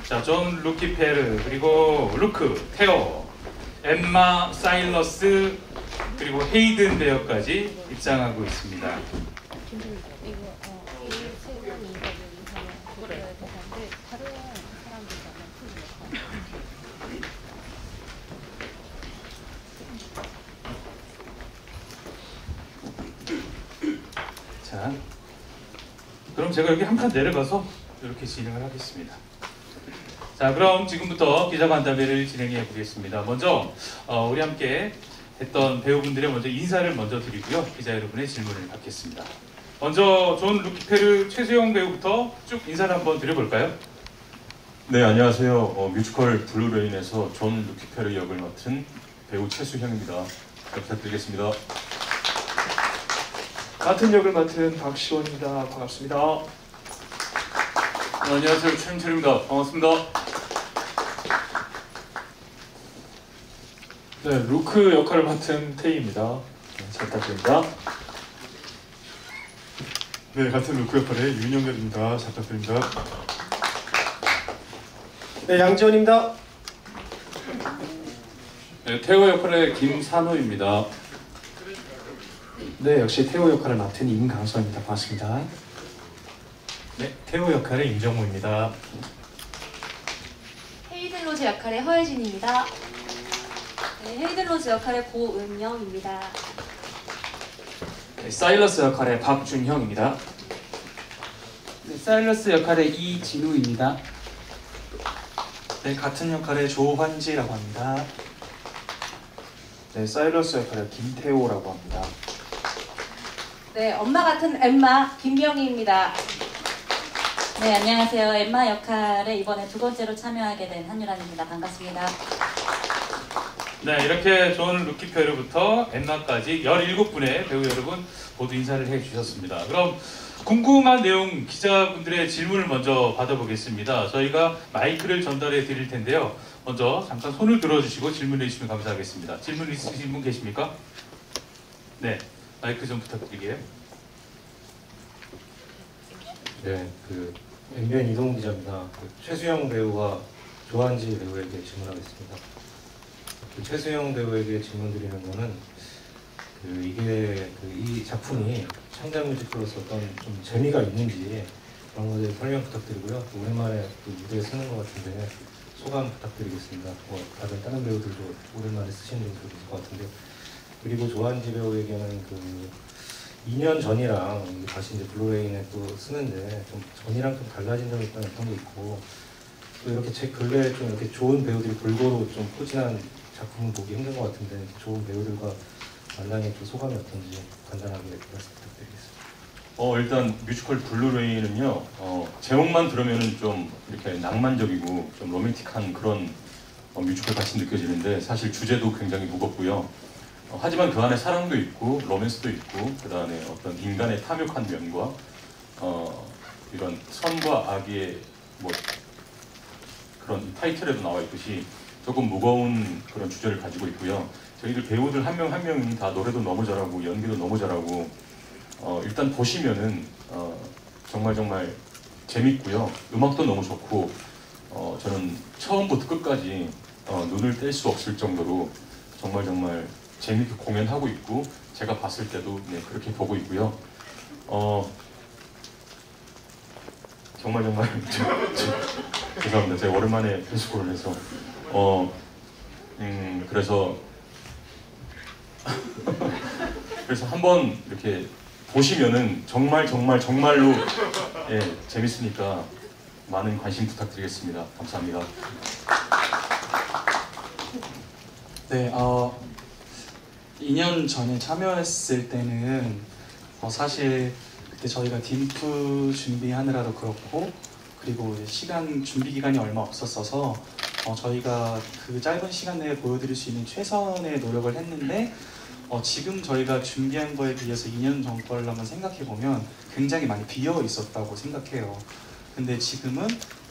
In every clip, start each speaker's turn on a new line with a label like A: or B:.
A: 자, 존 루키페르, 그리고 루크, 테오, 엠마 사일러스, 그리고 헤이든 베어까지 입장하고 있습니다. 자, 그럼 제가 여기 한 칸 내려가서 이렇게 진행을 하겠습니다. 자, 그럼 지금부터 기자간담회를 진행해 보겠습니다. 먼저 우리 함께 했던 배우분들의 먼저 인사를 먼저 드리고요. 기자 여러분의 질문을 받겠습니다. 먼저 존 루키페르 최수영 배우부터 쭉 인사를 한번 드려볼까요?
B: 네, 안녕하세요. 뮤지컬 블루레인에서 존 루키페르 역을 맡은 배우 최수형입니다. 잘 부탁드리겠습니다.
C: 같은 역을 맡은 박시원입니다. 반갑습니다.
B: 안녕하세요. 최윤철입니다. 반갑습니다.
C: 네, 루크 역할을 맡은 태희입니다. 잘 부탁드립니다.
D: 네, 같은 루크 역할의 윤영렬입니다. 잘 부탁드립니다.
E: 네, 양지원입니다.
B: 네, 태호 역할의 김산호입니다.
E: 네, 역시 태호 역할을 맡은 임강서입니다. 반갑습니다.
F: 네, 태호 역할의 임정우입니다.
G: 헤이든 로즈 역할의 허혜진입니다. 네, 헤이든 로즈 역할의 고은영입니다.
E: 네, 사일러스 역할의 박준형입니다.
H: 네, 사일러스 역할의 이진우입니다.
I: 네, 같은 역할의 조환지라고 합니다.
E: 네, 사일러스 역할의 김태호라고 합니다.
G: 네, 엄마 같은 엠마 김명희입니다.
J: 네, 안녕하세요. 엠마 역할에 이번에 두 번째로 참여하게 된 한유란입니다. 반갑습니다.
A: 네, 이렇게 존 루키페르부터 엠마까지 17분의 배우 여러분 모두 인사를 해주셨습니다. 그럼 궁금한 내용 기자분들의 질문을 먼저 받아보겠습니다. 저희가 마이크를 전달해 드릴 텐데요. 먼저 잠깐 손을 들어주시고 질문해 주시면 감사하겠습니다. 질문 있으신 분 계십니까? 네, 마이크 좀 부탁드릴게요.
K: 네, MBN 이동훈 기자입니다. 최수영 배우와 조한지 배우에게 질문하겠습니다. 최수영 배우에게 질문드리는 거는 이 작품이 창작 뮤지컬로서 어떤 좀 재미가 있는지 그런 것에 설명 부탁드리고요. 또 오랜만에 무대에 서는 것 같은데 소감 부탁드리겠습니다. 다른 배우들도 오랜만에 쓰시는 분들도 있을 것 같은데, 그리고 조한지 배우에게는 2년 전이랑 다시 이제 블루레인에 또 쓰는데 좀 전이랑 좀 달라진 점이 있다는 그런 게 있고, 또 이렇게 제 근래에 좀 이렇게 좋은 배우들이 골고루 좀 포진한 작품을 보기 힘든 것 같은데 좋은 배우들과 만남의 또 소감이 어떤지 간단하게 말씀 부탁드리겠습니다.
B: 일단 뮤지컬 블루레인은요, 제목만 들으면은 좀 이렇게 낭만적이고 좀 로맨틱한 그런 뮤지컬 같이 느껴지는데 사실 주제도 굉장히 무겁고요. 하지만 그 안에 사랑도 있고 로맨스도 있고 그 다음에 어떤 인간의 탐욕한 면과 이런 선과 악의 뭐 그런 타이틀에도 나와 있듯이 조금 무거운 그런 주제를 가지고 있고요. 저희들 배우들 한 명 한 명이 다 노래도 너무 잘하고 연기도 너무 잘하고 일단 보시면은 정말 재밌고요. 음악도 너무 좋고 저는 처음부터 끝까지 눈을 뗄 수 없을 정도로 정말 재밌게 공연하고 있고 제가 봤을 때도 네, 그렇게 보고 있고요. 정말 죄송합니다. 제가 오랜만에 페이스북을 해서 그래서 한번 이렇게 보시면은 정말로 예, 재밌으니까 많은 관심 부탁드리겠습니다. 감사합니다.
I: 네, 2년 전에 참여했을 때는 사실 그때 저희가 딤프 준비하느라도 그렇고 그리고 시간 준비 기간이 얼마 없었어서 저희가 그 짧은 시간 내에 보여드릴 수 있는 최선의 노력을 했는데 지금 저희가 준비한 거에 비해서 2년 전 걸 한번 생각해보면 굉장히 많이 비어 있었다고 생각해요. 근데 지금은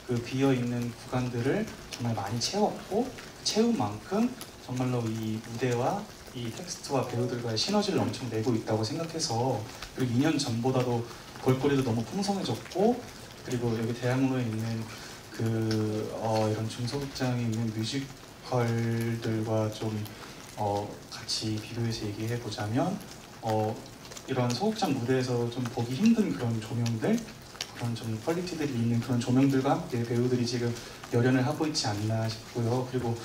I: 그 비어 있는 구간들을 정말 많이 채웠고 채운 만큼 정말로 이 무대와 이 텍스트와 배우들과의 시너지를 엄청 내고 있다고 생각해서, 그리고 2년 전보다도 볼거리도 너무 풍성해졌고 그리고 여기 대학로에 있는 이런 중소극장에 있는 뮤지컬들과 좀 같이 비교해서 얘기해 보자면 이런 소극장 무대에서 좀 보기 힘든 그런 조명들, 그런 좀 퀄리티들이 있는 그런 조명들과 함께 배우들이 지금 열연을 하고 있지 않나 싶고요. 그리고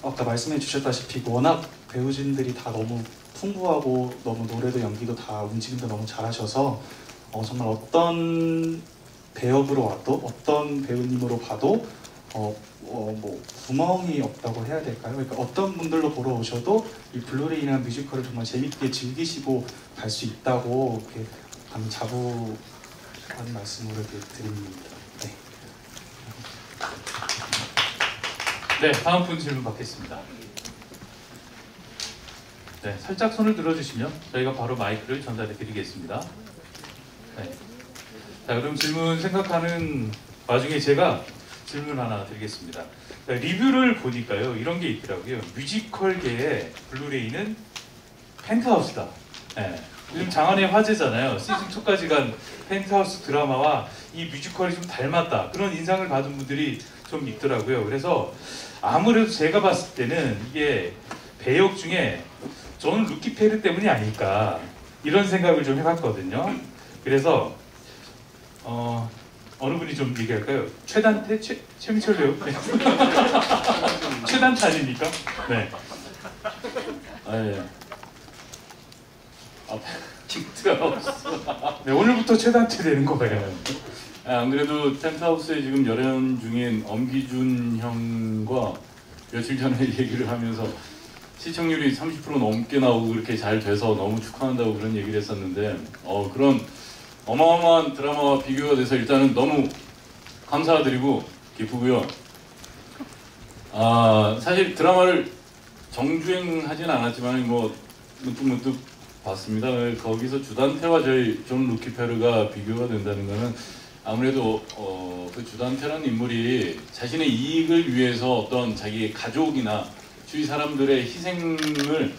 I: 아까 말씀해 주셨다시피 워낙 배우진들이 다 너무 풍부하고 너무 노래도 연기도 다 움직임도 너무 잘하셔서 정말 어떤 배역으로 와도 어떤 배우님으로 봐도 뭐 구멍이 없다고 해야 될까요? 그러니까 어떤 분들로 보러 오셔도 이 블루레이나 뮤지컬을 정말 재밌게 즐기시고 갈 수 있다고 이렇게 감히 자부하는 말씀으로 이렇게 드립니다. 네.
A: 네, 다음 분 질문 받겠습니다. 네, 살짝 손을 들어주시면 저희가 바로 마이크를 전달해 드리겠습니다. 네. 자, 그럼 질문 생각하는 와중에 제가 질문 하나 드리겠습니다. 자, 리뷰를 보니까요, 이런 게 있더라고요. 뮤지컬계의 블루레이는 펜트하우스다. 네. 요즘 장안의 화제잖아요. 시즌 2까지 간 펜트하우스 드라마와 이 뮤지컬이 좀 닮았다. 그런 인상을 받은 분들이 좀 있더라고요. 그래서 아무래도 제가 봤을 때는 이게 배역 중에 저는 루키 페르 때문이 아닐까 이런 생각을 좀 해봤거든요. 그래서 어느 분이 좀 얘기할까요? 최단태? 최민철 배우? 네. 최단태 아닙니까? 네.
B: 예. 틱트가 없어.
A: 네, 오늘부터 최단태 되는 거예요.
B: 안 그래도 펜트하우스에 지금 열연 중인 엄기준 형과 며칠 전에 얘기를 하면서 시청률이 30% 넘게 나오고 그렇게 잘 돼서 너무 축하한다고 그런 얘기를 했었는데 그런 어마어마한 드라마와 비교가 돼서 일단은 너무 감사드리고 기쁘고요. 사실 드라마를 정주행하진 않았지만 뭐 문득문득 봤습니다. 거기서 주단태와 저희 존 루키 페르가 비교가 된다는 것은 아무래도 그 주단태라는 인물이 자신의 이익을 위해서 어떤 자기의 가족이나 주위 사람들의 희생을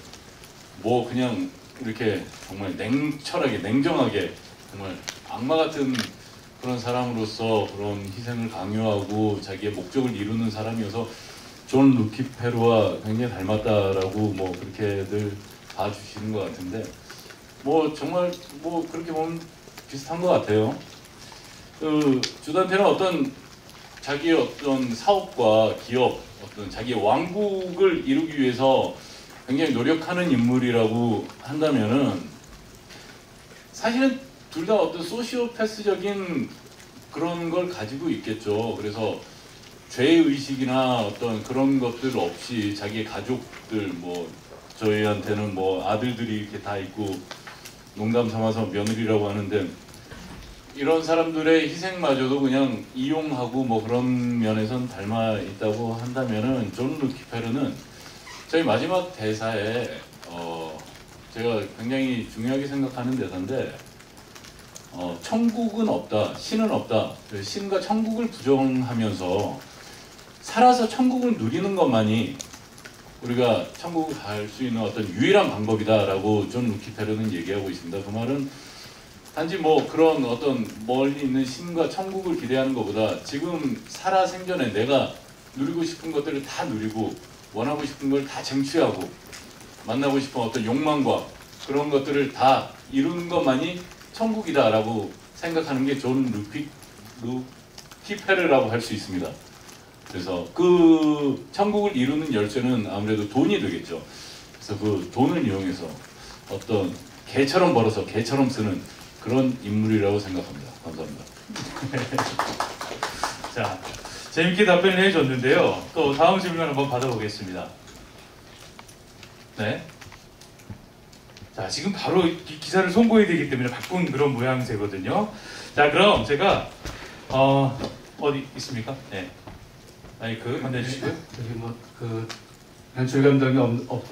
B: 뭐 그냥 이렇게 정말 냉철하게 냉정하게 정말 악마 같은 그런 사람으로서 그런 희생을 강요하고 자기의 목적을 이루는 사람이어서 존 루키 페르와 굉장히 닮았다라고 뭐 그렇게들 봐주시는 것 같은데 뭐 정말 뭐 그렇게 보면 비슷한 것 같아요. 그 주단태는 어떤 자기의 어떤 사업과 기업, 어떤 자기의 왕국을 이루기 위해서 굉장히 노력하는 인물이라고 한다면은 사실은 둘 다 어떤 소시오패스적인 그런 걸 가지고 있겠죠. 그래서 죄의식이나 어떤 그런 것들 없이 자기의 가족들 뭐 저희한테는 뭐 아들들이 이렇게 다 있고 농담 삼아서 며느리라고 하는데 이런 사람들의 희생마저도 그냥 이용하고 뭐 그런 면에선 닮아 있다고 한다면은 존 루키 페르는 저희 마지막 대사에 제가 굉장히 중요하게 생각하는 대사인데 천국은 없다, 신은 없다. 신과 천국을 부정하면서 살아서 천국을 누리는 것만이 우리가 천국을 갈 수 있는 어떤 유일한 방법이다라고 존 루키 페르는 얘기하고 있습니다. 그 말은 단지 뭐 그런 어떤 멀리 있는 신과 천국을 기대하는 것보다 지금 살아 생전에 내가 누리고 싶은 것들을 다 누리고 원하고 싶은 걸 다 쟁취하고 만나고 싶은 어떤 욕망과 그런 것들을 다 이루는 것만이 천국이다라고 생각하는 게 존 루키 페르라고 할 수 있습니다. 그래서 그 천국을 이루는 열쇠는 아무래도 돈이 되겠죠. 그래서 그 돈을 이용해서 어떤 개처럼 벌어서 개처럼 쓰는 그런 인물이라고 생각합니다. 감사합니다.
A: 자, 재밌게 답변을 해줬는데요. 또 다음 질문 한번 받아보겠습니다. 네. 자, 지금 바로 이 기사를 송고해야 되기 때문에 바꾼 그런 모양새거든요. 자, 그럼 제가 어디 있습니까? 네. 마이크 건네주시고요.
L: 여기 뭐 그 연출 감독이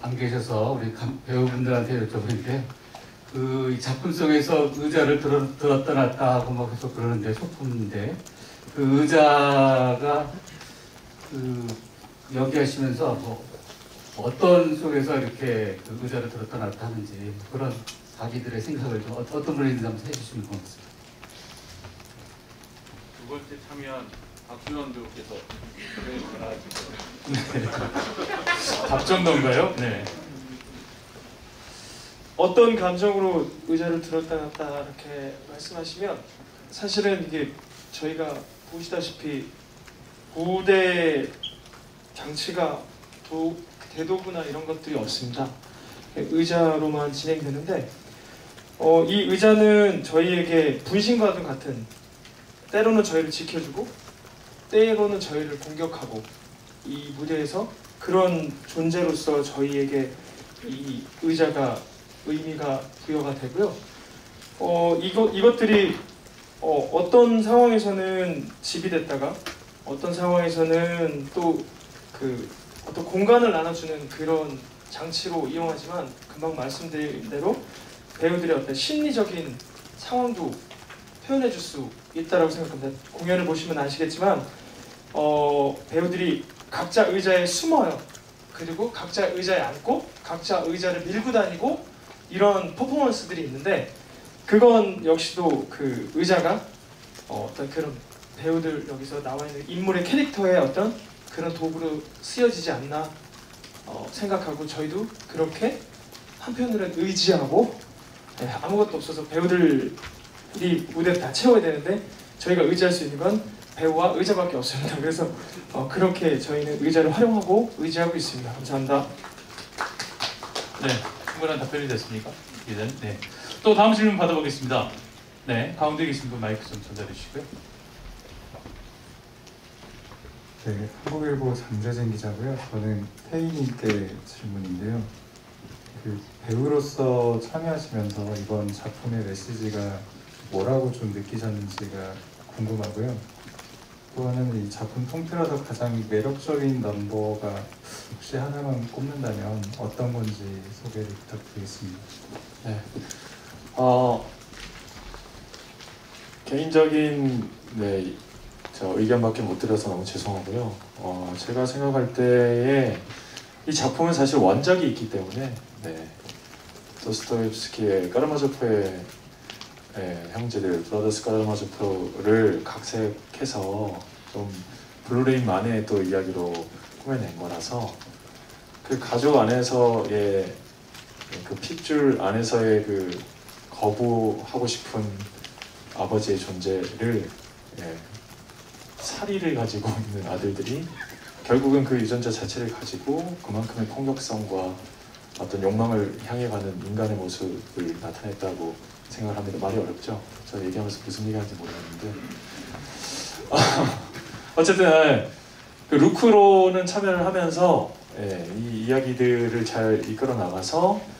L: 안 계셔서 우리 배우분들한테 여쭤보는데 그 작품 속에서 의자를 들었다 놨다 하고 막 계속 그러는데 소품인데 그 의자가 그 연기하시면서 뭐 어떤 속에서 이렇게 그 의자를 들었다 놨다 하는지 그런 자기들의 생각을 좀 어떤 분인지 한번 해주시면 고맙습니다.
A: 번째 참여한 박준원 배우께서 답정너인가요? 네.
E: 어떤 감정으로 의자를 들었다 놨다 이렇게 말씀하시면 사실은 이게 저희가 보시다시피 무대 장치가 대도구나 이런 것들이 없습니다. 의자로만 진행되는데 이 의자는 저희에게 분신과도 같은, 때로는 저희를 지켜주고 때로는 저희를 공격하고, 이 무대에서 그런 존재로서 저희에게 이 의자가 의미가 부여가 되고요. 이것들이 어떤 상황에서는 집이 됐다가 어떤 상황에서는 또 그 어떤 공간을 나눠주는 그런 장치로 이용하지만, 금방 말씀드린 대로 배우들의 어떤 심리적인 상황도 표현해줄 수 있다고 생각합니다. 공연을 보시면 아시겠지만 배우들이 각자 의자에 숨어요. 그리고 각자 의자에 앉고 각자 의자를 밀고 다니고 이런 퍼포먼스들이 있는데, 그건 역시도 그 의자가 어떤 그런 배우들 여기서 나와 있는 인물의 캐릭터의 어떤 그런 도구로 쓰여지지 않나 생각하고, 저희도 그렇게 한편으로는 의지하고 아무것도 없어서 배우들이 무대를 다 채워야 되는데 저희가 의지할 수 있는 건 배우와 의자밖에 없습니다. 그래서 그렇게 저희는 의자를 활용하고 의지하고 있습니다. 감사합니다.
A: 네, 충분한 답변이 됐습니까? 이제는 네. 또 다음 질문 받아보겠습니다. 네, 가운데 계신 분 마이크 좀 전달해 주시고요.
M: 네, 한국일보 장재진 기자고요. 저는 태희님께 질문인데요. 그 배우로서 참여하시면서 이번 작품의 메시지가 뭐라고 좀 느끼셨는지가 궁금하고요. 또 하나는 이 작품 통틀어서 가장 매력적인 넘버가 혹시 하나만 꼽는다면 어떤 건지 소개를 부탁드리겠습니다.
C: 네. 개인적인 저 의견밖에 못 드려서 너무 죄송하고요. 제가 생각할 때에 이 작품은 사실 원작이 있기 때문에 도스토옙스키의 까라마조프의 형제들 브라더스 까라마조프를 각색해서 좀 블루레인만의 또 이야기로 꾸며낸 거라서 그 가족 안에서의 그 핏줄 안에서의 그 거부하고 싶은 아버지의 존재를 사리를 가지고 있는 아들들이 결국은 그 유전자 자체를 가지고 그만큼의 폭력성과 어떤 욕망을 향해 가는 인간의 모습을 나타냈다고 생각을 합니다. 말이 어렵죠? 저 얘기하면서 무슨 얘기하는지 모르겠는데 어쨌든 그 루크로는 참여를 하면서 이 이야기들을 잘 이끌어 나가서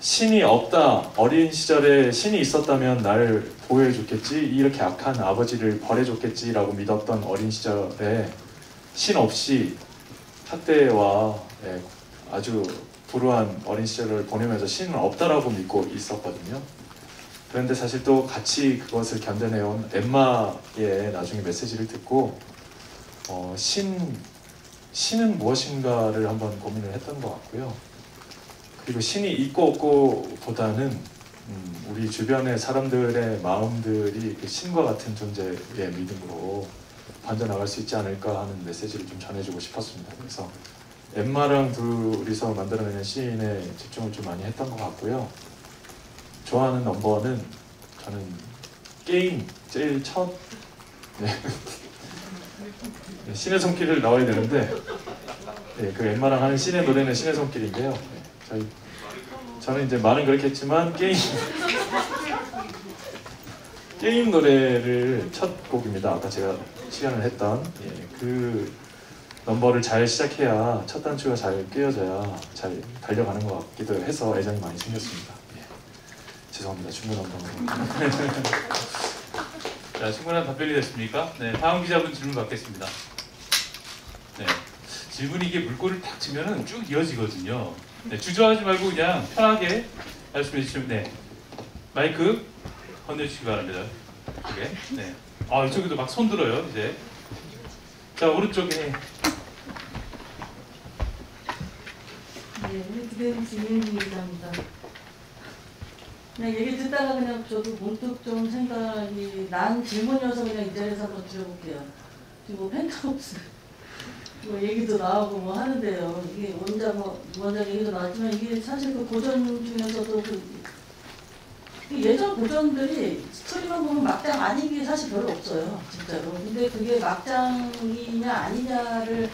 C: 신이 없다, 어린 시절에 신이 있었다면 나를 보호해줬겠지, 이렇게 악한 아버지를 벌해줬겠지라고 믿었던 어린 시절에 신 없이 학대와 아주 불우한 어린 시절을 보내면서 신은 없다라고 믿고 있었거든요. 그런데 사실 또 같이 그것을 견뎌내온 엠마의 나중에 메시지를 듣고 신은 무엇인가를 한번 고민을 했던 것 같고요. 그리고 신이 있고 없고 보다는 우리 주변의 사람들의 마음들이 그 신과 같은 존재의 믿음으로 반전나갈 수 있지 않을까 하는 메시지를 좀 전해주고 싶었습니다. 그래서 엠마랑 둘이서 만들어내는 씬에 집중을 좀 많이 했던 것 같고요. 좋아하는 넘버는 저는 게임 제일 첫 신의 손길을 나와야 되는데 그 엠마랑 하는 신의 노래는 신의 손길인데요. 저는 이제 말은 그렇게 했지만 게임 노래를 첫 곡입니다. 아까 제가 시연을 했던 그 넘버를 잘 시작해야 첫 단추가 잘 끼워져야 잘 달려가는 것 같기도 해서 애정이 많이 생겼습니다. 죄송합니다. 충분한 방송.
A: 자, 충분한 답변이 됐습니까? 네, 다음 기자분 질문 받겠습니다. 네, 질문이 이게 물꼬를 탁 치면은 쭉 이어지거든요. 네, 주저하지 말고 그냥 편하게 말씀해 주시면 마이크 건네주시기 바랍니다. 이쪽에. 네. 이쪽에도 막 손 들어요 이제. 자, 오른쪽에.
N: 네, 배우 김혜미 기자입니다. 그냥 얘기 듣다가 그냥 저도 문득 좀 생각이 난 질문이어서 그냥 이 자리에서 한번 드려볼게요. 지금 뭐 펜트하우스 뭐 얘기도 나오고 뭐 하는데요. 이게 원작 얘기도 나왔지만 이게 사실 그 고전 중에서도 그 예전 고전들이 스토리만 보면 막장 아닌 게 사실 별로 없어요, 진짜로. 근데 그게 막장이냐 아니냐를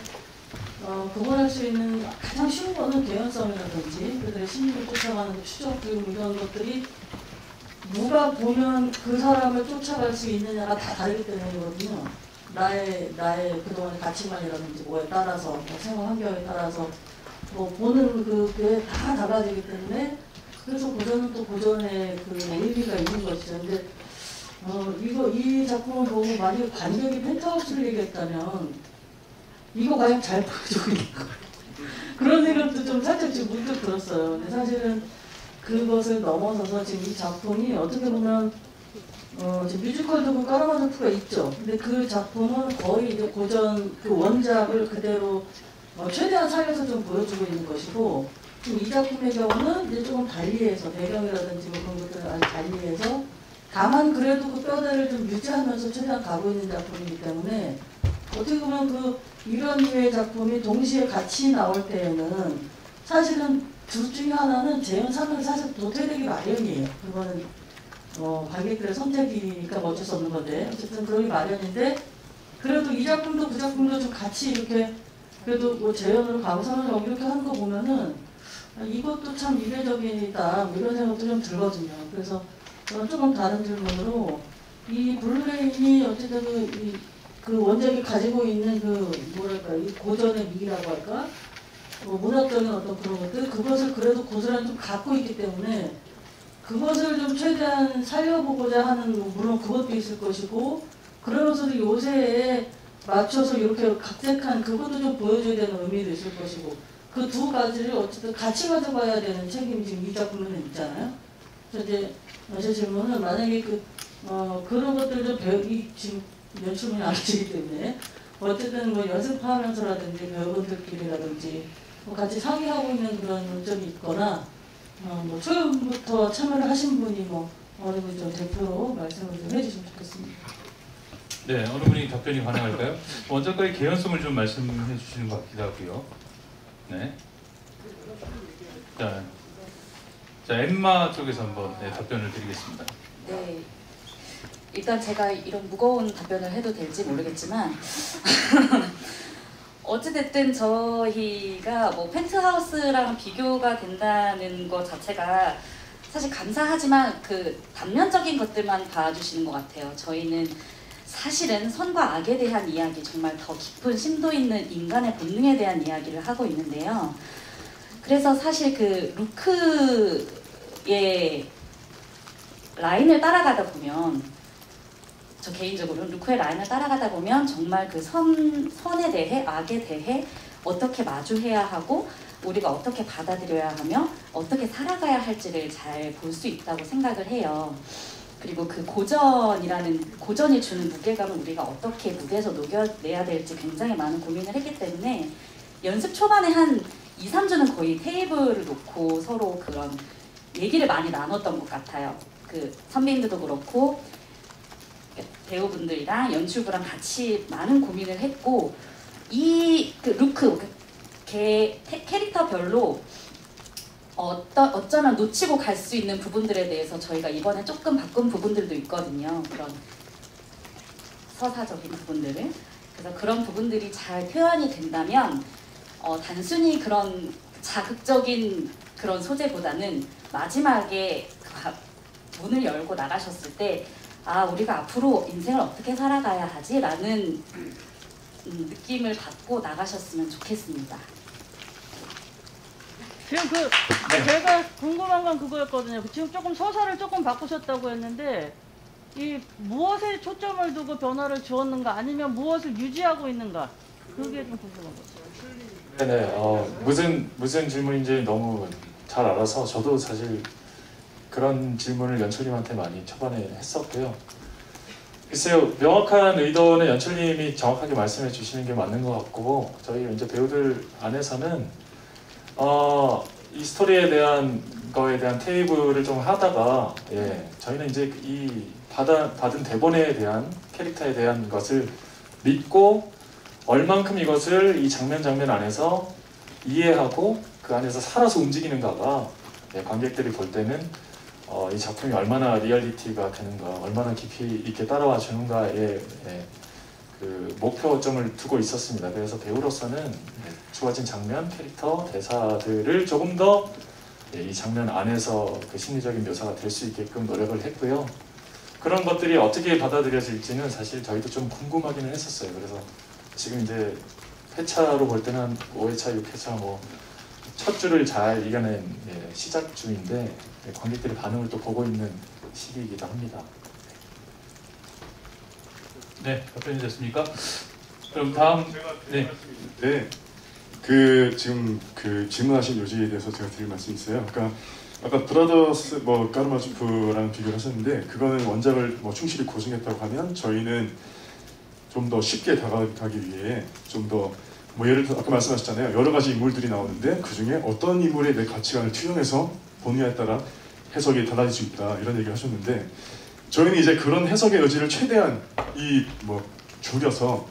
N: 구분할 수 있는 가장 쉬운 거는 개연성이라든지 그들의 심리를 쫓아가는 추적 그리고 이런 것들이 누가 보면 그 사람을 쫓아갈 수 있느냐가 다 다르기 때문이거든요. 나의 그동안의 가치관이라든지 뭐에 따라서 뭐 생활 환경에 따라서 뭐 보는 그게 다 달라지기 때문에 그래서 고전은 또 고전의 그 의미가 있는 것이죠. 근데 이 작품을 보고 만약에 관객이 펜트하우스를 얘기했다면 이거 과연 잘 보여주고 있는 거예요. 그런 생각도 좀 살짝 지금 문득 들었어요. 근데 사실은 그것을 넘어서서 지금 이 작품이 어떻게 보면 지금 뮤지컬도 그 까라마조프가 있죠. 근데 그 작품은 거의 이제 고전 그 원작을 그대로 최대한 살려서 좀 보여주고 있는 것이고 이 작품의 경우는 이제 조금 달리해서 배경이라든지 뭐 그런 것들을 아주 달리해서 다만 그래도 그 뼈대를 좀 유지하면서 최대한 가고 있는 작품이기 때문에 어떻게 보면 그 이런 류의 작품이 동시에 같이 나올 때에는 사실은 둘 중에 하나는 재현상을 사실 도태되기 마련이에요. 그거는 관객들의 선택이니까 어쩔 수 없는 건데 어쨌든 그러기 마련인데 그래도 이 작품도 그 작품도 좀 같이 이렇게 그래도 뭐 재현으로 감상을 이렇게 하는 거 보면은 이것도 참 이례적이다 이런 생각도 좀 들거든요. 그래서 조금 다른 질문으로 이 블루레인이 어쨌든 그 원작이 가지고 있는 그 뭐랄까 이 고전의 미라고 할까 문학적인 어떤 그런 것들 그것을 그래도 고스란히 좀 갖고 있기 때문에 그것을 좀 최대한 살려보고자 하는 물론 그것도 있을 것이고 그러면서도 요새에 맞춰서 이렇게 각색한 그것도 좀 보여줘야 되는 의미도 있을 것이고 그 두 가지를 어쨌든 같이 가져가야 되는 책임이 지금 이 작품에는 있잖아요. 그래서 이제 제 질문은 만약에 그런 것들도 지금 연출분이 안 계시기 때문에 어쨌든 뭐 연습하면서라든지 배우분들끼리라든지 뭐 같이 상의하고 있는 그런 점이 있거나 뭐 초연부터 참여를 하신 분이 뭐 어느 분이 좀 대표로 말씀을 좀 해주시면 좋겠습니다.
A: 네, 어느 분이 답변이 가능할까요? 원작과의 개연성을 좀 말씀해 주시는 것 같기도 하고요. 네. 자, 엠마 쪽에서 한번 답변을 드리겠습니다.
J: 네. 일단 제가 이런 무거운 답변을 해도 될지 모르겠지만 어찌됐든 저희가 뭐 펜트하우스랑 비교가 된다는 것 자체가 사실 감사하지만 그 단면적인 것들만 봐주시는 것 같아요. 저희는 사실은 선과 악에 대한 이야기, 정말 더 깊은 심도 있는 인간의 본능에 대한 이야기를 하고 있는데요. 그래서 사실 그 루크의 라인을 따라가다 보면 저 개인적으로 루크의 라인을 따라가다 보면 정말 그 선에 대해 악에 대해 어떻게 마주해야 하고 우리가 어떻게 받아들여야 하며 어떻게 살아가야 할지를 잘 볼 수 있다고 생각을 해요. 그리고 그 고전이 주는 무게감을 우리가 어떻게 무대에서 녹여내야 될지 굉장히 많은 고민을 했기 때문에 연습 초반에 한 2, 3주는 거의 테이블을 놓고 서로 그런 얘기를 많이 나눴던 것 같아요. 그 선배님들도 그렇고 배우분들이랑 연출부랑 같이 많은 고민을 했고 그 루크 캐릭터별로 어쩌면 놓치고 갈 수 있는 부분들에 대해서 저희가 이번에 조금 바꾼 부분들도 있거든요. 그런 서사적인 부분들을. 그래서 그런 부분들이 잘 표현이 된다면 단순히 그런 자극적인 그런 소재보다는 마지막에 문을 열고 나가셨을 때 아, 우리가 앞으로 인생을 어떻게 살아가야 하지? 라는 느낌을 받고 나가셨으면 좋겠습니다.
N: 지금 제가 궁금한 건 그거였거든요. 지금 조금 서사를 조금 바꾸셨다고 했는데 이 무엇에 초점을 두고 변화를 주었는가 아니면 무엇을 유지하고 있는가 그게 좀 궁금한 거죠.
C: 네네. 무슨 질문인지 너무 잘 알아서 저도 사실 그런 질문을 연출님한테 많이 초반에 했었고요. 글쎄요, 명확한 의도는 연출님이 정확하게 말씀해 주시는 게 맞는 것 같고 저희 이제 배우들 안에서는 이 스토리에 대한 거에 대한 테이블을 좀 하다가 저희는 이제 이 받은 대본에 대한 캐릭터에 대한 것을 믿고 얼만큼 이것을 이 장면 안에서 이해하고 그 안에서 살아서 움직이는가가 관객들이 볼 때는 이 작품이 얼마나 리얼리티가 되는가, 얼마나 깊이 있게 따라와 주는가에 그 목표점을 두고 있었습니다. 그래서 배우로서는 주어진 장면, 캐릭터, 대사들을 조금 더 이 장면 안에서 그 심리적인 묘사가 될 수 있게끔 노력을 했고요. 그런 것들이 어떻게 받아들여질지는 사실 저희도 좀 궁금하기는 했었어요. 그래서 지금 이제 회차로 볼 때는 한 5회차, 6회차 뭐 첫 줄을 잘 이겨낸 시작 중인데 관객들의 반응을 또 보고 있는 시기이기도 합니다.
A: 네, 답변이 됐습니까? 그럼 다음
D: 네. 그 지금 그 질문하신 요지에 대해서 제가 드릴 말씀이 있어요. 그러니까 아까 브라더스 뭐 까르마조프랑 비교를 하셨는데 그거는 원작을 뭐 충실히 고증했다고 하면 저희는 좀 더 쉽게 다가가기 위해 좀 더 뭐 예를 들어 아까 말씀하셨잖아요. 여러 가지 인물들이 나오는데 그 중에 어떤 인물의 내 가치관을 투영해서 보느냐에 따라 해석이 달라질 수 있다 이런 얘기를 하셨는데 저희는 이제 그런 해석의 여지를 최대한 줄여서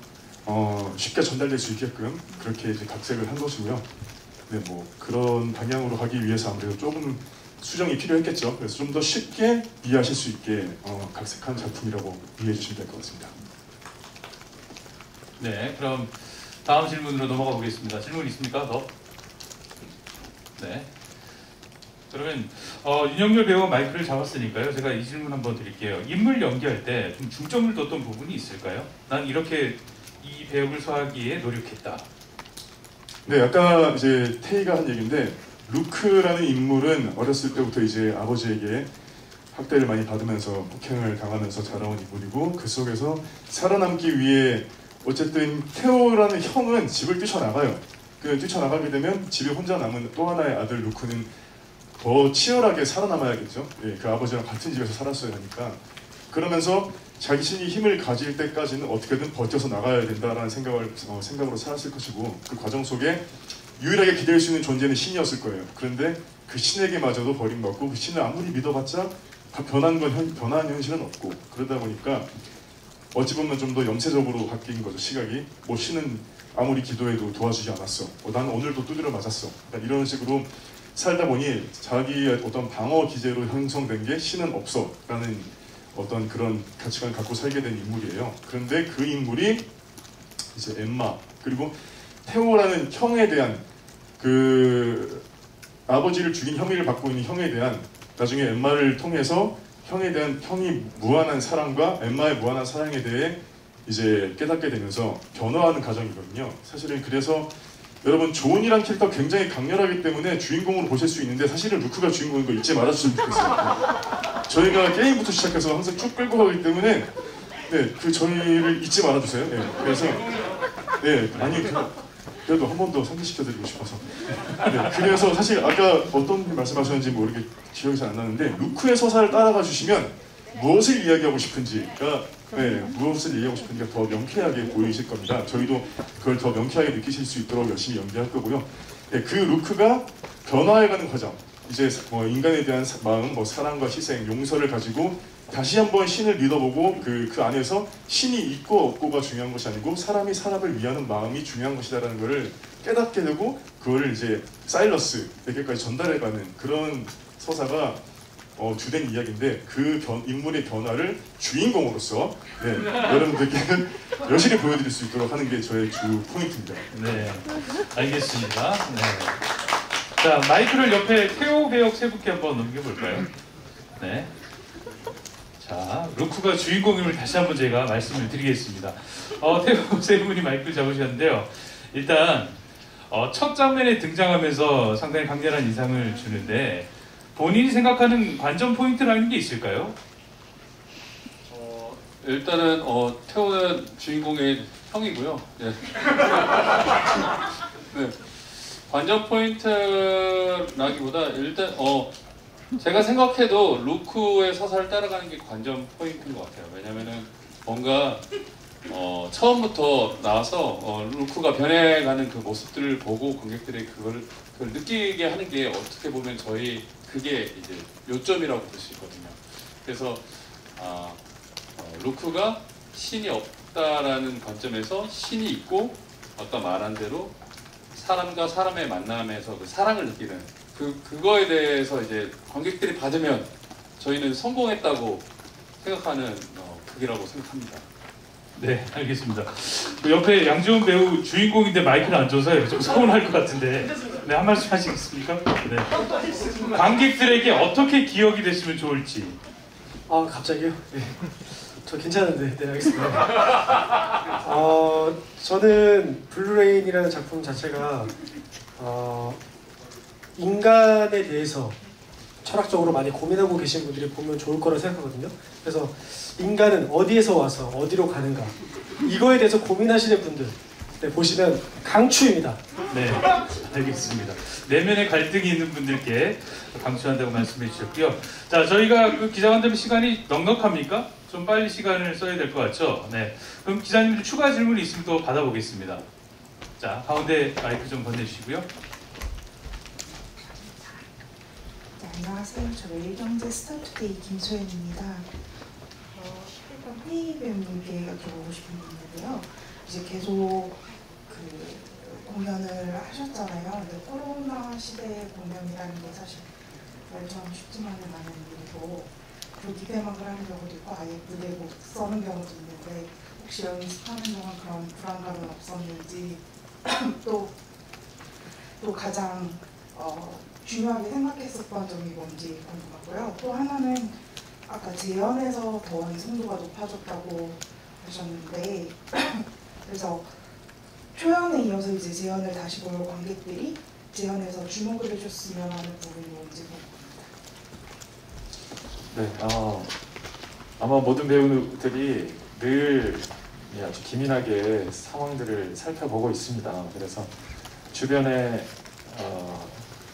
D: 쉽게 전달될 수 있게끔 그렇게 이제 각색을 한 것이고요. 네, 뭐 그런 방향으로 가기 위해서 아무래도 조금 수정이 필요했겠죠. 그래서 좀 더 쉽게 이해하실 수 있게 각색한 작품이라고 이해해 주시면 될 것 같습니다.
A: 네, 그럼 다음 질문으로 넘어가 보겠습니다. 질문 있습니까? 더? 네. 그러면 윤석열 배우가 마이크를 잡았으니까요. 제가 이 질문 한번 드릴게요. 인물 연기할 때 좀 중점을 뒀던 부분이 있을까요? 난 이렇게 이 배역을 소화하기에 노력했다.
D: 네, 아까 이제 태희가 한 얘기인데 루크라는 인물은 어렸을 때부터 이제 아버지에게 학대를 많이 받으면서 폭행을 당하면서 자라온 인물이고 그 속에서 살아남기 위해 어쨌든 테오라는 형은 집을 뛰쳐나가요. 그 뛰쳐나가게 되면 집에 혼자 남은 또 하나의 아들 루크는 더 치열하게 살아남아야겠죠. 예, 그 아버지랑 같은 집에서 살았어야 하니까. 그러면서 자신이 힘을 가질 때까지는 어떻게든 버텨서 나가야 된다라는 생각으로 살았을 것이고 그 과정 속에 유일하게 기댈 수 있는 존재는 신이었을 거예요. 그런데 그 신에게마저도 버림받고 그 신을 아무리 믿어봤자 변한 현실은 없고 그러다 보니까 어찌 보면 좀 더 염세적으로 바뀐 거죠. 시각이. 뭐 신은 아무리 기도해도 도와주지 않았어. 나는 오늘도 두드려 맞았어. 그러니까 이런 식으로 살다 보니 자기의 어떤 방어 기제로 형성된 게 신은 없어 라는 어떤 그런 가치관을 갖고 살게 된 인물이에요. 그런데 그 인물이 이제 엠마 그리고 테오라는 형에 대한 그 아버지를 죽인 혐의를 받고 있는 형에 대한 나중에 엠마를 통해서 형에 대한 형이 무한한 사랑과 엠마의 무한한 사랑에 대해 이제 깨닫게 되면서 변화하는 과정이거든요. 사실은 그래서 여러분 조은이란 캐릭터 굉장히 강렬하기 때문에 주인공으로 보실 수 있는데 사실은 루크가 주인공인 거 잊지 말아주시면 좋겠어요. 저희가 게임부터 시작해서 항상 쭉 끌고 가기 때문에 그 저희를 잊지 말아주세요. 그래서 아니 그래도 한 번 더 상기시켜드리고 싶어서 그래서 사실 아까 어떤 분이 말씀하셨는지 모르게 기억이 잘 안 나는데 루크의 서사를 따라가 주시면 무엇을 이야기하고 싶은지가 무엇을 얘기하고 싶은지가 더 명쾌하게 보이실 겁니다. 저희도 그걸 더 명쾌하게 느끼실 수 있도록 열심히 연기할 거고요. 그 루크가 변화해가는 과정, 이제 뭐 인간에 대한 마음, 뭐 사랑과 희생, 용서를 가지고 다시 한번 신을 믿어보고 그 안에서 신이 있고 없고가 중요한 것이 아니고 사람이 사람을 위하는 마음이 중요한 것이다라는 것을 깨닫게 되고 그거를 이제 사일러스에게까지 전달해가는 그런 서사가 주된 이야기인데 그 인물의 변화를 주인공으로서 여러분들께는 여실히 보여드릴 수 있도록 하는 게 저의 주 포인트입니다.
A: 네, 알겠습니다. 네. 자, 마이크를 옆에 태호 배역 세 분께 한번 넘겨볼까요? 네. 자, 루크가 주인공임을 다시 한번 제가 말씀을 드리겠습니다. 태호 세 분이 마이크를 잡으셨는데요. 일단 첫 장면에 등장하면서 상당히 강렬한 인상을 주는데 본인이 생각하는 관전 포인트라는 게 있을까요?
L: 일단은 태호는 주인공의 형이고요. 네. 네. 관전 포인트라기보다 일단 제가 생각해도 루크의 서사를 따라가는 게 관전 포인트인 것 같아요. 왜냐면은 뭔가 처음부터 나와서 루크가 변해가는 그 모습들을 보고 관객들이 그걸 느끼게 하는 게 어떻게 보면 저희
O: 그게 이제 요점이라고 볼 수 있거든요. 그래서 루크가 신이 없다라는 관점에서 신이 있고 아까 말한 대로 사람과 사람의 만남에서 그 사랑을 느끼는 그거에 대해서 이제 관객들이 받으면 저희는 성공했다고 생각하는 극이라고 생각합니다.
A: 네, 알겠습니다. 그 옆에 양지원 배우 주인공인데 마이크를 안 줘서 좀 서운할 것 같은데, 네, 한 말씀 하시겠습니까? 네. 관객들에게 어떻게 기억이 됐으면 좋을지.
P: 아, 갑자기요? 네. 저 괜찮은데, 네, 알겠습니다. 저는 블루레인이라는 작품 자체가 인간에 대해서 철학적으로 많이 고민하고 계신 분들이 보면 좋을 거라 생각하거든요. 그래서 인간은 어디에서 와서 어디로 가는가, 이거에 대해서 고민하시는 분들, 네, 보시면 강추입니다.
A: 네, 알겠습니다. 내면의 갈등이 있는 분들께 강추한다고 말씀해 주셨고요. 자, 저희가 그 기자간담회 시간이 넉넉합니까? 좀 빨리 시간을 써야 될 것 같죠? 네, 그럼 기자님들 추가 질문이 있으면 또 받아보겠습니다. 자, 가운데 마이크 좀 건네주시고요.
Q: 네, 안녕하세요. 저 매일경제 스타투데이 김소연입니다. 일단 페이 배우님께 여쭤보고 싶은 게 있는데요. 이제 계속 그 공연을 하셨잖아요. 근데 코로나 시대 공연이라는 게 사실 말처럼 쉽지만은 않은 일이고, 그리고 기대막을 하는 경우도 있고 아예 무대 못 서는 경우도 있는데, 혹시 연습하는 동안 그런 불안감은 없었는지, 또 가장 중요하게 생각했었던 점이 뭔지 궁금하고요. 또 하나는 아까 재연에서 더 완성도가 높아졌다고 하셨는데, 그래서 초연에 이어서 이제 재연을 다시 볼 관객들이 재연에서 주목을 해줬으면 하는 부분이 뭔지 궁금합니다.
C: 네, 아마 모든 배우들이 늘 아주 기민하게 상황들을 살펴보고 있습니다. 그래서 주변에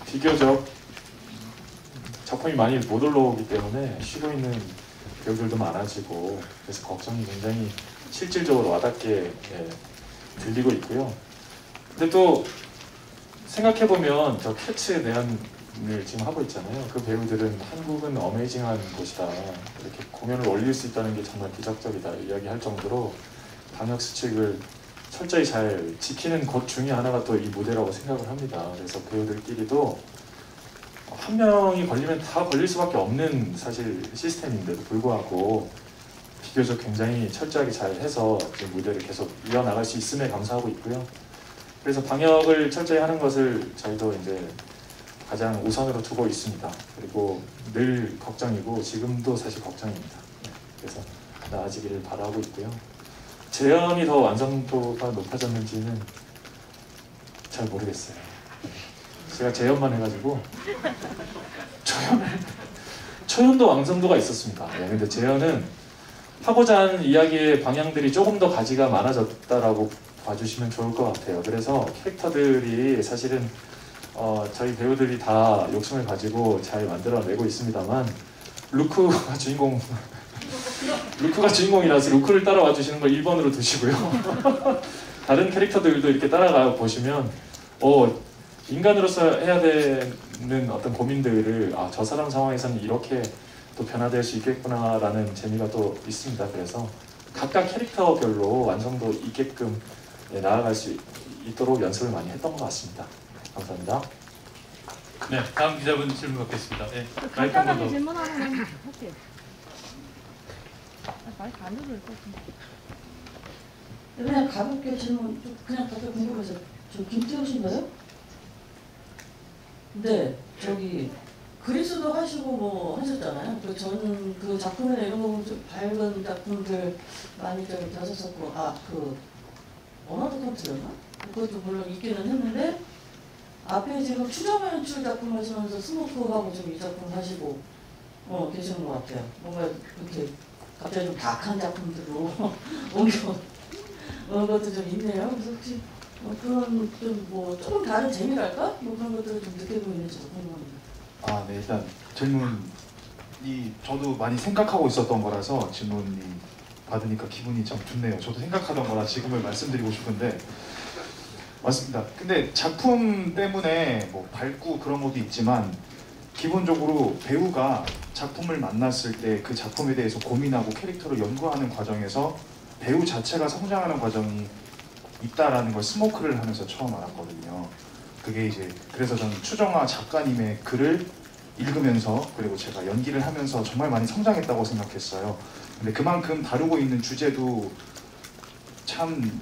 C: 비교적 작품이 많이 못 올라오기 때문에 쉬고 있는 배우들도 많아지고, 그래서 걱정이 굉장히 실질적으로 와닿게 들리고 있고요. 근데 또 생각해보면 저 캐츠 내한을 지금 하고 있잖아요. 그 배우들은 한국은 어메이징한 곳이다, 이렇게 공연을 올릴 수 있다는 게 정말 기적적이다 이야기할 정도로 방역 수칙을 철저히 잘 지키는 곳 중에 하나가 또 이 무대라고 생각을 합니다. 그래서 배우들끼리도 한 명이 걸리면 다 걸릴 수밖에 없는 사실 시스템인데도 불구하고 비교적 굉장히 철저하게 잘 해서 지금 무대를 계속 이어나갈 수 있음에 감사하고 있고요. 그래서 방역을 철저히 하는 것을 저희도 이제 가장 우선으로 두고 있습니다. 그리고 늘 걱정이고 지금도 사실 걱정입니다. 네, 그래서 나아지기를 바라고 있고요. 재연이 더 완성도가 높아졌는지는 잘 모르겠어요. 제가 재연만 해가지고 초연도 완성도가 있었습니다. 네, 근데 재연은 하고자 하는 이야기의 방향들이 조금 더 가지가 많아졌다라고 봐주시면 좋을 것 같아요. 그래서 캐릭터들이 사실은 저희 배우들이 다 욕심을 가지고 잘 만들어내고 있습니다만, 루크가 주인공이라서 루크를 따라와 주시는 걸 1번으로 두시고요. 다른 캐릭터들도 이렇게 따라가 보시면 인간으로서 해야 되는 어떤 고민들을 저 사람 상황에서는 이렇게 또 변화될 수 있겠구나라는 재미가 또 있습니다. 그래서 각각 캐릭터별로 완성도 있게끔 나아갈 수 있도록 연습을 많이 했던 것 같습니다. 감사합니다.
A: 네, 다음 기자분 질문 받겠습니다. 네, 마이크
R: 간단하게
A: 한번 더.
R: 질문 하나만 할게요. 마이크 안 줘도 될 것 같은데.
N: 그냥 가볍게 질문, 그냥 갑자기 궁금해서, 저 김태우신가요? 네, 저기 그리스도 하시고 뭐 하셨잖아요. 저는 그 작품이나 이런 거 보면 좀 밝은 작품들 많이 좀 하셨었고, 그 어나더 컨트리였나? 그것도 물론 있기는 했는데, 앞에 지금 추정 연출 작품 하시면서 스모크하고 좀 이 작품 하시고 계시는 것 같아요. 뭔가 이렇게 갑자기 좀 다크한 작품들로 옮겨 그런 것도 좀 있네요. 그래서 혹시 그런 좀 뭐 조금 다른 재미랄까? 뭐 그런 것들을 좀 느끼고 있는지 궁금합니다.
S: 네, 일단 질문이 저도 많이 생각하고 있었던 거라서 질문이 받으니까 기분이 참 좋네요. 저도 생각하던 거라 지금을 말씀드리고 싶은데, 맞습니다. 근데 작품 때문에 뭐 밝고 그런 것도 있지만 기본적으로 배우가 작품을 만났을 때 그 작품에 대해서 고민하고 캐릭터를 연구하는 과정에서 배우 자체가 성장하는 과정이 있다라는 걸 스모크를 하면서 처음 알았거든요. 그게 이제 그래서 저는 추정화 작가님의 글을 읽으면서 그리고 제가 연기를 하면서 정말 많이 성장했다고 생각했어요. 근데 그만큼 다루고 있는 주제도 참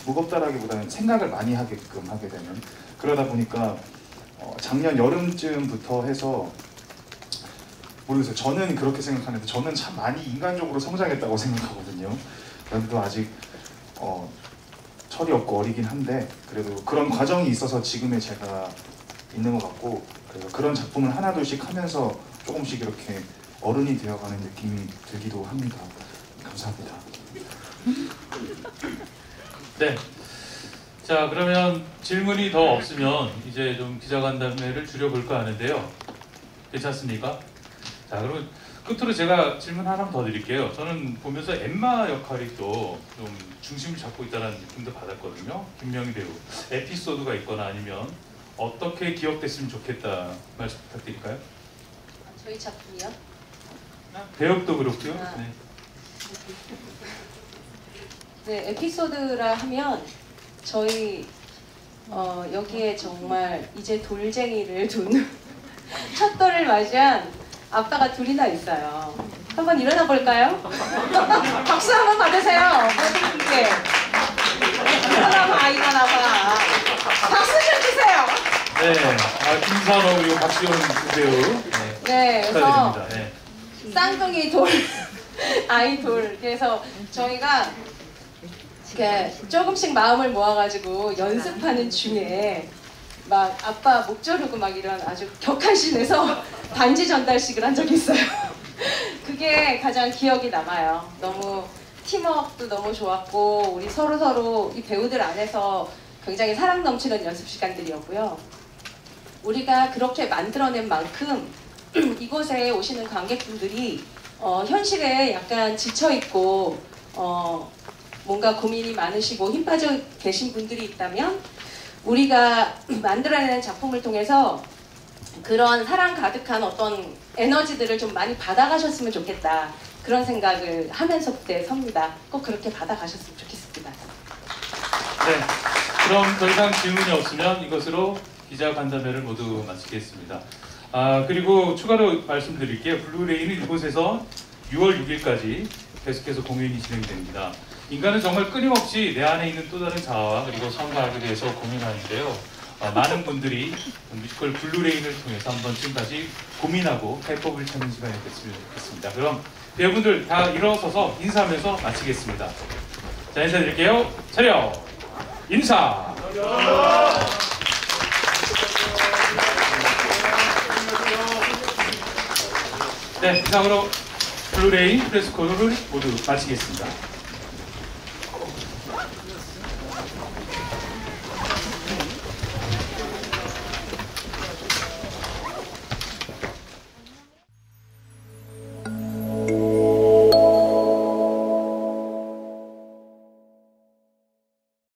S: 무겁다라기보다는 생각을 많이 하게끔 하게 되는, 그러다 보니까 작년 여름쯤부터 해서 모르겠어요. 저는 그렇게 생각하는데 저는 참 많이 인간적으로 성장했다고 생각하거든요. 그래도 아직 철이 없고 어리긴 한데 그래도 그런 과정이 있어서 지금의 제가 있는 것 같고, 그래서 그런 작품을 하나둘씩 하면서 조금씩 이렇게 어른이 되어가는 느낌이 들기도 합니다. 감사합니다.
A: 네. 자, 그러면 질문이 더 없으면 이제 좀 기자간담회를 줄여볼까 하는데요. 괜찮습니까? 자, 그럼 끝으로 제가 질문 하나 더 드릴게요. 저는 보면서 엠마 역할이 또 좀 중심을 잡고 있다는 느낌도 받았거든요. 김명희 배우. 에피소드가 있거나 아니면 어떻게 기억됐으면 좋겠다 말씀 부탁드릴까요?
G: 저희 작품이요?
A: 배역도 그렇고요. 네.
T: 네, 에피소드라 하면 저희 여기에 정말 이제 돌쟁이를 둔 첫 돌을 맞이한 아빠가 둘이나 있어요. 한번 일어나 볼까요? 박수 한번 받으세요. 네. 일어나봐. 박수 좀 주세요.
A: 네, 김산호 그리고 박시원 두 배우.
T: 네, 그래서
A: 축하드립니다. 네.
T: 쌍둥이 돌, 아이 돌. 그래서 저희가 이렇게 조금씩 마음을 모아가지고 연습하는 중에 막 아빠 목 조르고 막 이런 아주 격한 씬에서 반지 전달식을 한 적이 있어요. 그게 가장 기억이 남아요. 너무 팀워크도 너무 좋았고 우리 서로 이 배우들 안에서 굉장히 사랑 넘치는 연습 시간들이었고요. 우리가 그렇게 만들어낸 만큼 이곳에 오시는 관객분들이 현실에 약간 지쳐있고 뭔가 고민이 많으시고 힘 빠져 계신 분들이 있다면 우리가 만들어내는 작품을 통해서 그런 사랑 가득한 어떤 에너지들을 좀 많이 받아가셨으면 좋겠다, 그런 생각을 하면서 그때 섭니다. 꼭 그렇게 받아가셨으면 좋겠습니다.
A: 네, 그럼 더 이상 질문이 없으면 이것으로 기자간담회를 모두 마치겠습니다. 그리고 추가로 말씀드릴게요. 블루레이는 이곳에서 6월 6일까지 계속해서 공연이 진행됩니다. 인간은 정말 끊임없이 내 안에 있는 또 다른 자아와 그리고 성과학에 대해서 고민하는데요. 많은 분들이 뮤지컬 블루레인을 통해서 한 번쯤 다시 고민하고 해법을 찾는 시간이 됐으면 좋겠습니다. 그럼 배우분들 다 일어서서 인사하면서 마치겠습니다. 자, 인사드릴게요. 차렷! 인사! 네, 이상으로 블루레인 프레스코를 모두 마치겠습니다.